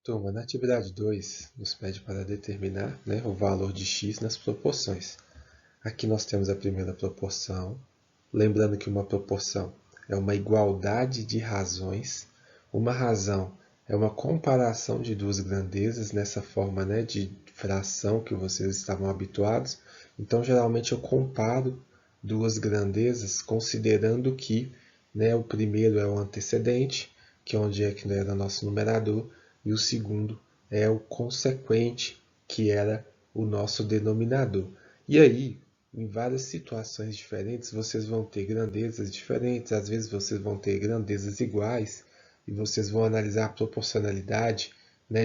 Turma, na atividade 2, nos pede para determinar, o valor de x nas proporções. Aqui nós temos a primeira proporção. Lembrando que uma proporção é uma igualdade de razões. Uma razão é uma comparação de duas grandezas nessa forma, de fração que vocês estavam habituados. Então, geralmente eu comparo duas grandezas considerando que, o primeiro é o antecedente, que é onde é que era nosso numerador, e o segundo é o consequente, que era o nosso denominador. E aí, em várias situações diferentes, vocês vão ter grandezas diferentes, às vezes vocês vão ter grandezas iguais, e vocês vão analisar a proporcionalidade,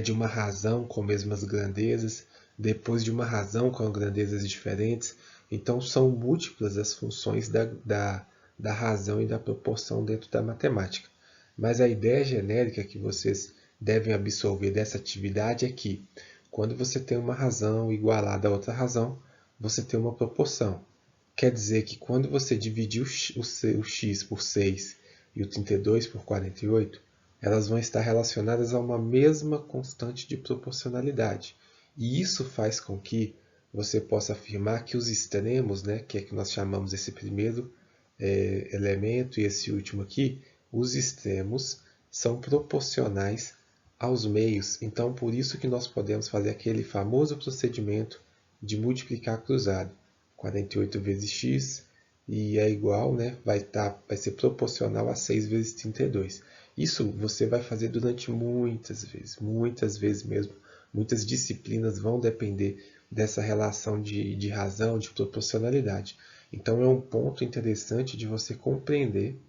de uma razão com mesmas grandezas, depois de uma razão com grandezas diferentes. Então, são múltiplas as funções da razão e da proporção dentro da matemática. Mas a ideia genérica que vocês devem absorver dessa atividade é que, quando você tem uma razão igualada a outra razão, você tem uma proporção. Quer dizer que quando você dividir o x por 6 e o 32 por 48, elas vão estar relacionadas a uma mesma constante de proporcionalidade. E isso faz com que você possa afirmar que os extremos, que é que nós chamamos esse primeiro elemento e esse último aqui, os extremos são proporcionais aos meios. Então, por isso que nós podemos fazer aquele famoso procedimento de multiplicar cruzado. 48 vezes x e é igual, vai ser proporcional a 6 vezes 32. Isso você vai fazer durante muitas vezes mesmo. Muitas disciplinas vão depender dessa relação de razão, de proporcionalidade. Então é um ponto interessante de você compreender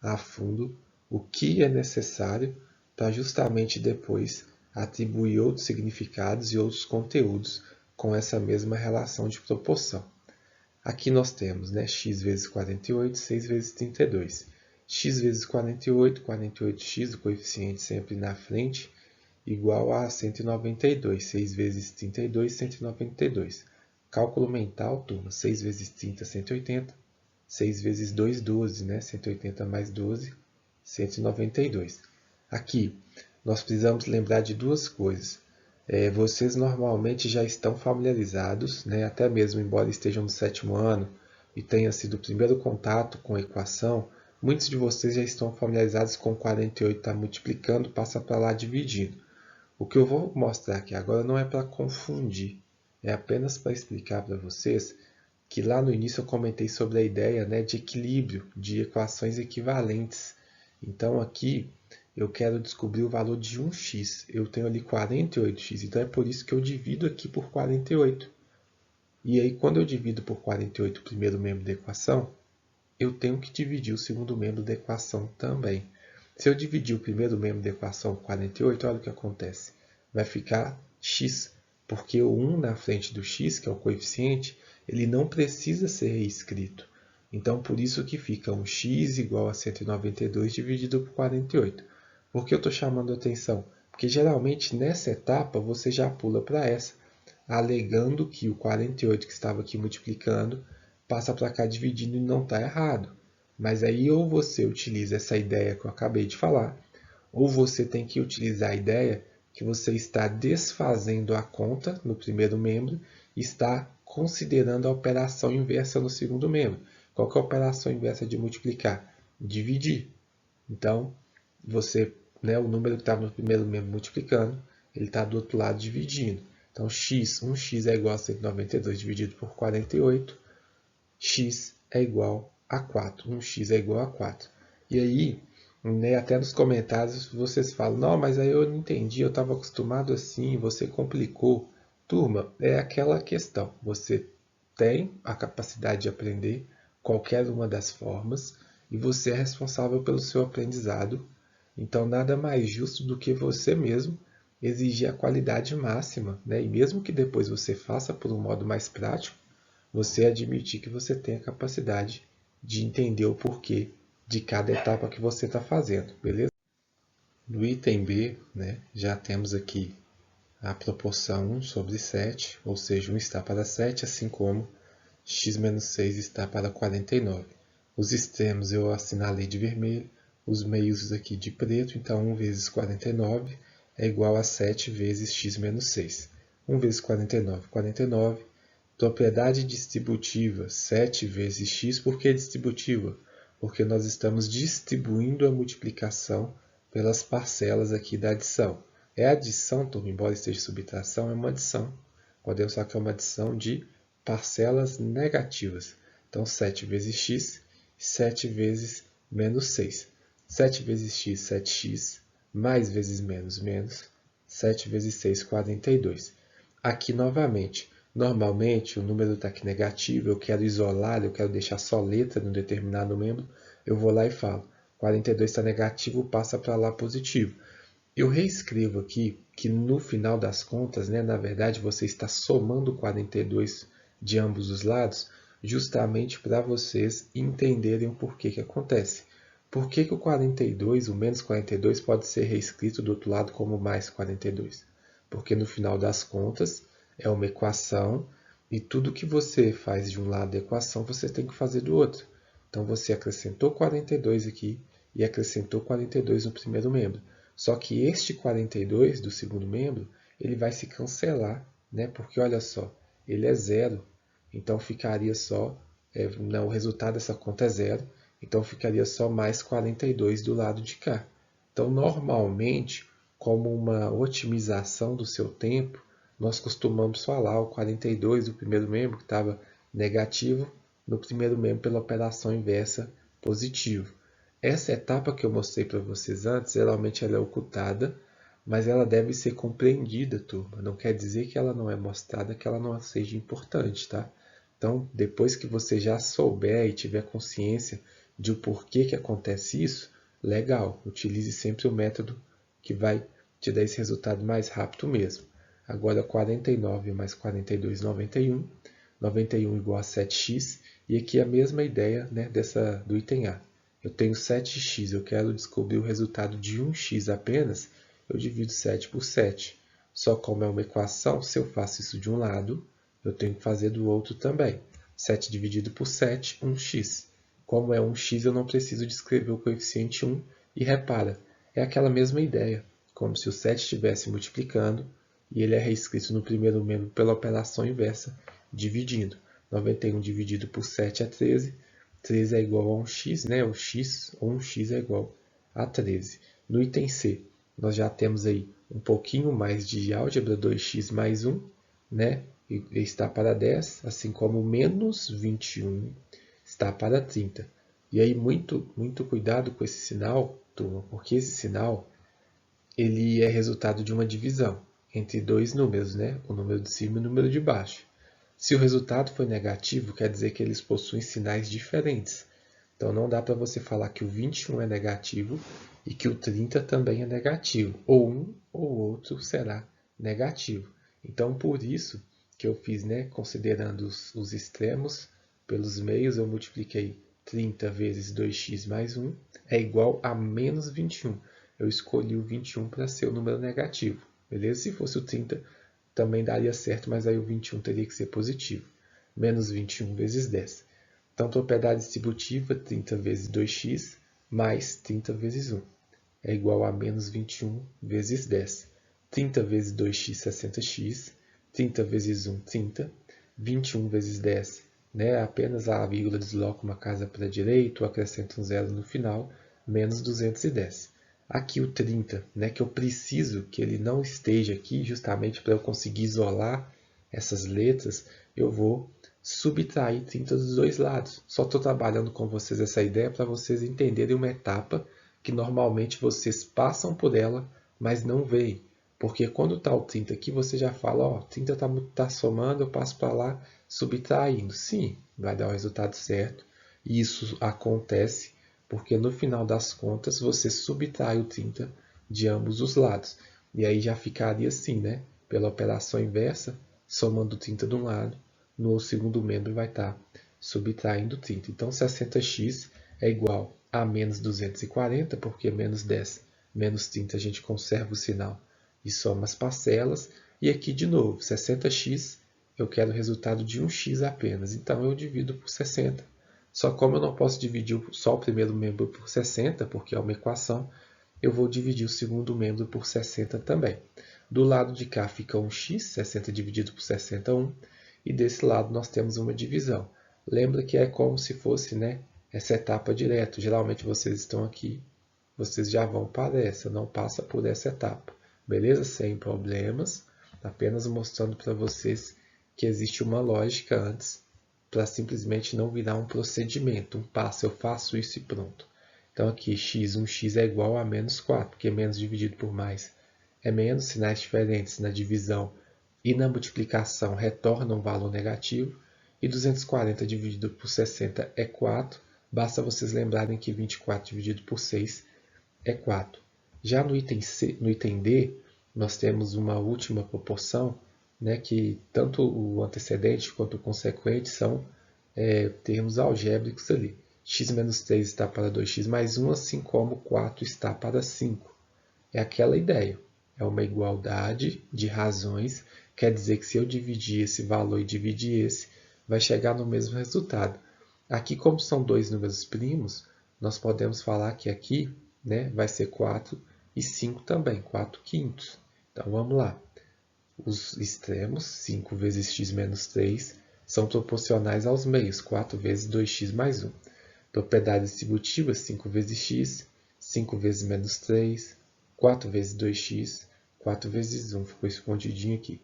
a fundo o que é necessário para justamente depois atribuir outros significados e outros conteúdos com essa mesma relação de proporção. Aqui nós temos x vezes 48, 6 vezes 32. X vezes 48, 48x, o coeficiente sempre na frente, igual a 192. 6 vezes 32, 192. Cálculo mental, turma, 6 vezes 30, 180. 6 vezes 2, 12, 180 mais 12, 192. Aqui, nós precisamos lembrar de duas coisas. Vocês normalmente já estão familiarizados, até mesmo embora estejam no 7º ano e tenha sido o primeiro contato com a equação, muitos de vocês já estão familiarizados com 48 tá multiplicando, passa para lá dividindo. O que eu vou mostrar aqui agora não é para confundir, é apenas para explicar para vocês que lá no início eu comentei sobre a ideia de equilíbrio, de equações equivalentes. Então aqui eu quero descobrir o valor de 1x. Eu tenho ali 48x, então é por isso que eu divido aqui por 48. E aí quando eu divido por 48 o primeiro membro da equação, eu tenho que dividir o segundo membro da equação também. Se eu dividir o primeiro membro da equação por 48, olha o que acontece. Vai ficar x, porque o 1 na frente do x, que é o coeficiente, ele não precisa ser reescrito. Então, por isso que fica 1x igual a 192 dividido por 48. Por que eu estou chamando a atenção? Porque geralmente nessa etapa você já pula para essa, alegando que o 48 que estava aqui multiplicando passa para cá dividindo e não está errado. Mas aí ou você utiliza essa ideia que eu acabei de falar, ou você tem que utilizar a ideia que você está desfazendo a conta no primeiro membro e está considerando a operação inversa no segundo membro. Qual que é a operação inversa de multiplicar? Dividir. Então, o número que estava no primeiro membro multiplicando, ele está do outro lado dividindo. Então, 1x é igual a 192 dividido por 48, x é igual a 4. 1x é igual a 4. E aí, até nos comentários vocês falam, não, mas aí eu não entendi, eu estava acostumado assim, você complicou. Turma, é aquela questão, você tem a capacidade de aprender qualquer uma das formas e você é responsável pelo seu aprendizado. Então, nada mais justo do que você mesmo exigir a qualidade máxima, E mesmo que depois você faça por um modo mais prático, você admitir que você tem a capacidade de entender o porquê de cada etapa que você está fazendo, beleza? No item B, já temos aqui a proporção 1 sobre 7, ou seja, 1 está para 7, assim como x menos 6 está para 49. Os extremos eu assinalei de vermelho, os meios aqui de preto, então 1 vezes 49 é igual a 7 vezes x menos 6. 1 vezes 49, 49. Propriedade distributiva, 7 vezes x. Por que distributiva? Porque nós estamos distribuindo a multiplicação pelas parcelas aqui da adição. É adição, turma, embora esteja subtração, é uma adição. Podemos falar que é uma adição de parcelas negativas. Então, 7 vezes x, 7 vezes menos 6. 7 vezes x, 7x, mais vezes menos, menos. 7 vezes 6, 42. Aqui, novamente, normalmente o número está aqui negativo, eu quero isolar, eu quero deixar só letra num determinado membro, eu vou lá e falo, 42 está negativo, passa para lá positivo. Eu reescrevo aqui que no final das contas, né, na verdade, você está somando 42 de ambos os lados, justamente para vocês entenderem o porquê que acontece. Por que que o 42, o menos 42, pode ser reescrito do outro lado como mais 42? Porque no final das contas é uma equação e tudo que você faz de um lado da equação você tem que fazer do outro. Então você acrescentou 42 aqui e acrescentou 42 no primeiro membro. Só que este 42 do segundo membro, ele vai se cancelar, né? Porque olha só, ele é zero, então ficaria só, o resultado dessa conta é zero, então ficaria só mais 42 do lado de cá. Então, normalmente, como uma otimização do seu tempo, nós costumamos falar o 42 do primeiro membro, que estava negativo, no primeiro membro pela operação inversa positivo. Essa etapa que eu mostrei para vocês antes, geralmente ela é ocultada, mas ela deve ser compreendida, turma. Não quer dizer que ela não é mostrada, que ela não seja importante, tá? Então, depois que você já souber e tiver consciência de o porquê que acontece isso, legal, utilize sempre o método que vai te dar esse resultado mais rápido mesmo. Agora, 49 mais 42, 91. 91 igual a 7x. E aqui a mesma ideia, né, do item A. Eu tenho 7x, eu quero descobrir o resultado de 1x apenas, eu divido 7 por 7. Só como é uma equação, se eu faço isso de um lado, eu tenho que fazer do outro também. 7 dividido por 7, 1x. Como é 1x, eu não preciso de escrever o coeficiente 1. E repara, é aquela mesma ideia, como se o 7 estivesse multiplicando, e ele é reescrito no primeiro membro pela operação inversa, dividindo. 91 dividido por 7 é 13. 13 é igual a 1x, né? O x, ou 1x é igual a 13. No item C, nós já temos aí um pouquinho mais de álgebra, 2x mais 1, né? E está para 10, assim como menos 21 está para 30. E aí, muito cuidado com esse sinal, turma, porque esse sinal ele é resultado de uma divisão entre dois números, né? O número de cima e o número de baixo. Se o resultado foi negativo, quer dizer que eles possuem sinais diferentes. Então, não dá para você falar que o 21 é negativo e que o 30 também é negativo. Ou um ou outro será negativo. Então, por isso que eu fiz, né, considerando os extremos, pelos meios, eu multipliquei 30 vezes 2x mais 1 é igual a menos 21. Eu escolhi o 21 para ser o número negativo. Beleza? Se fosse o 30, também daria certo, mas aí o 21 teria que ser positivo. Menos 21 vezes 10. Então, propriedade distributiva, 30 vezes 2x, mais 30 vezes 1. É igual a menos 21 vezes 10. 30 vezes 2x, 60x. 30 vezes 1, 30. 21 vezes 10, né? Apenas a vírgula desloca uma casa para a direita, ou acrescenta um zero no final, menos 210. Aqui o 30, né, que eu preciso que ele não esteja aqui, justamente para eu conseguir isolar essas letras, eu vou subtrair 30 dos dois lados. Só estou trabalhando com vocês essa ideia para vocês entenderem uma etapa que normalmente vocês passam por ela, mas não veem. Porque quando está o 30 aqui, você já fala, ó, 30 está somando, eu passo para lá, subtraindo. Sim, vai dar o resultado certo. E isso acontece porque no final das contas você subtrai o 30 de ambos os lados. E aí já ficaria assim, né? Pela operação inversa, somando 30 de um lado, no segundo membro vai estar subtraindo 30. Então 60x é igual a menos 240, porque menos 10 menos 30 a gente conserva o sinal e soma as parcelas. E aqui de novo, 60x, eu quero o resultado de 1x apenas. Então eu divido por 60. Só como eu não posso dividir só o primeiro membro por 60, porque é uma equação, eu vou dividir o segundo membro por 60 também. Do lado de cá fica um x, 60 dividido por 60, 1. E desse lado nós temos uma divisão. Lembra que é como se fosse, né, essa etapa direto. Geralmente vocês estão aqui, vocês já vão para essa, não passa por essa etapa. Beleza? Sem problemas. Apenas mostrando para vocês que existe uma lógica antes, para simplesmente não virar um procedimento, um passo, eu faço isso e pronto. Então aqui, x, 1x é igual a menos 4, porque menos dividido por mais é menos, sinais diferentes na divisão e na multiplicação retornam um valor negativo, e 240 dividido por 60 é 4, basta vocês lembrarem que 24 dividido por 6 é 4. Já no item D, nós temos uma última proporção, né, que tanto o antecedente quanto o consequente são termos algébricos ali. X menos 3 está para 2x mais 1, assim como 4 está para 5. É aquela ideia. É uma igualdade de razões, quer dizer que se eu dividir esse valor e dividir esse, vai chegar no mesmo resultado. Aqui, como são dois números primos, nós podemos falar que aqui, né, vai ser 4 e 5 também, 4 quintos. Então, vamos lá. Os extremos, 5 vezes x menos 3, são proporcionais aos meios, 4 vezes 2x mais 1. Propriedade distributiva, 5 vezes x, 5 vezes menos 3, 4 vezes 2x, 4 vezes 1, ficou escondidinho aqui.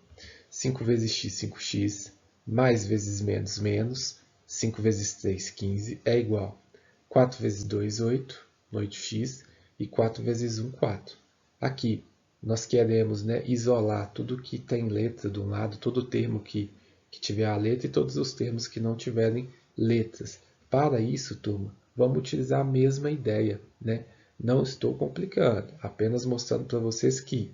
5 vezes x, 5x, mais vezes menos, menos, 5 vezes 3, 15, é igual. 4 vezes 2, 8, 8x, e 4 vezes 1, 4. Aqui, nós queremos, né, isolar tudo que tem letra de um lado, todo termo que tiver a letra e todos os termos que não tiverem letras. Para isso, turma, vamos utilizar a mesma ideia, né? Não estou complicando, apenas mostrando para vocês que,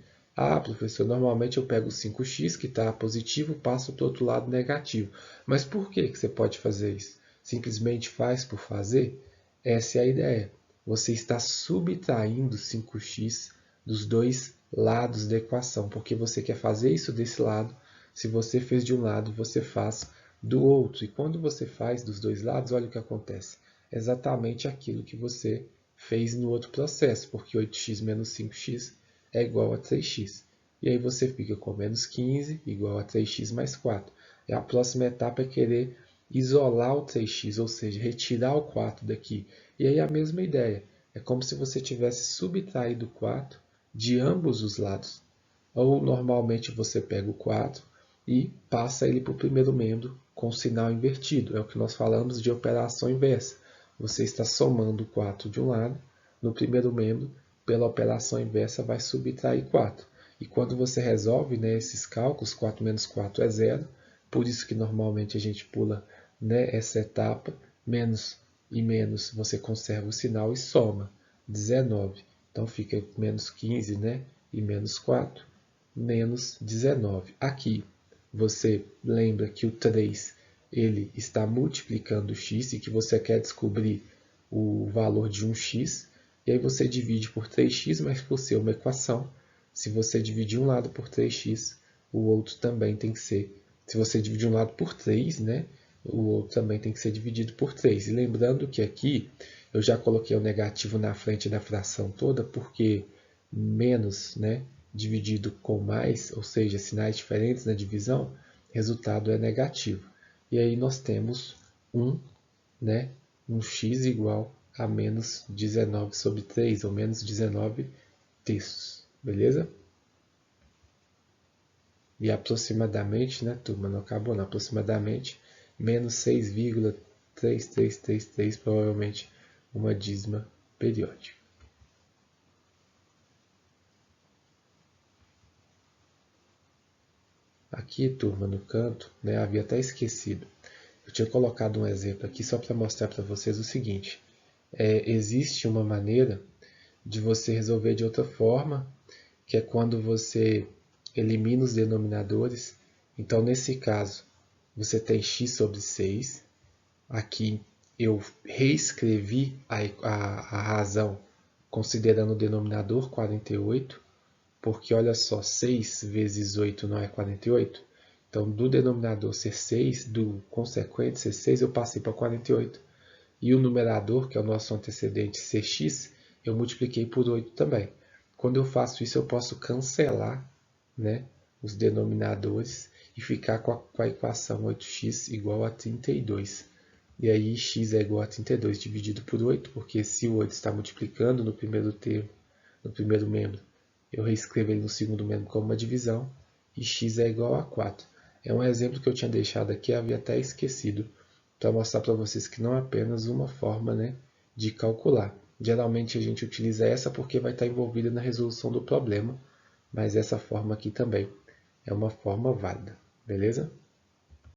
professor, normalmente eu pego o 5x, que está positivo, passo para o outro lado negativo. Mas por que você pode fazer isso? Simplesmente faz por fazer? Essa é a ideia. Você está subtraindo 5x dos dois lados da equação, porque você quer fazer isso desse lado. Se você fez de um lado, você faz do outro. E quando você faz dos dois lados, olha o que acontece. É exatamente aquilo que você fez no outro processo, porque 8x menos 5x é igual a 3x. E aí você fica com menos 15 igual a 3x mais 4. E a próxima etapa é querer isolar o 3x, ou seja, retirar o 4 daqui. E aí a mesma ideia. É como se você tivesse subtraído o 4 de ambos os lados. Ou normalmente você pega o 4 e passa ele para o primeiro membro com sinal invertido. É o que nós falamos de operação inversa. Você está somando 4 de um lado, no primeiro membro, pela operação inversa vai subtrair 4. E quando você resolve, né, esses cálculos, 4 menos 4 é 0, por isso que normalmente a gente pula, né, essa etapa, menos e menos você conserva o sinal e soma, 19. Então fica menos 15, né, e menos 4, menos 19. Aqui você lembra que o 3 ele está multiplicando x e que você quer descobrir o valor de 1x, e aí você divide por 3x, mas por ser uma equação, se você dividir um lado por 3x, o outro também tem que ser, se você dividir um lado por 3, né, o outro também tem que ser dividido por 3. E lembrando que aqui eu já coloquei o negativo na frente da fração toda, porque menos, né, dividido com mais, ou seja, sinais diferentes na divisão, resultado é negativo. E aí nós temos né, um x igual a menos 19 sobre 3, ou menos 19 terços. Beleza? E aproximadamente, né, turma, não acabou não, aproximadamente menos 6,3333, provavelmente uma dízima periódica. Aqui, turma, no canto, né, havia até esquecido. Eu tinha colocado um exemplo aqui só para mostrar para vocês o seguinte. Existe uma maneira de você resolver de outra forma, que é quando você elimina os denominadores. Então, nesse caso, você tem x sobre 6. Aqui eu reescrevi a razão considerando o denominador 48, porque olha só, 6 vezes 8 não é 48? Então, do denominador ser 6, do consequente ser 6, eu passei para 48. E o numerador, que é o nosso antecedente, ser x, eu multipliquei por 8 também. Quando eu faço isso, eu posso cancelar, né, os denominadores e ficar com a equação 8x igual a 32. E aí x é igual a 32 dividido por 8, porque se o 8 está multiplicando no primeiro termo, no primeiro membro, eu reescrevo ele no segundo membro como uma divisão, e x é igual a 4. É um exemplo que eu tinha deixado aqui, havia até esquecido, para mostrar para vocês que não é apenas uma forma, né, de calcular. Geralmente a gente utiliza essa porque vai estar envolvida na resolução do problema, mas essa forma aqui também é uma forma válida, beleza?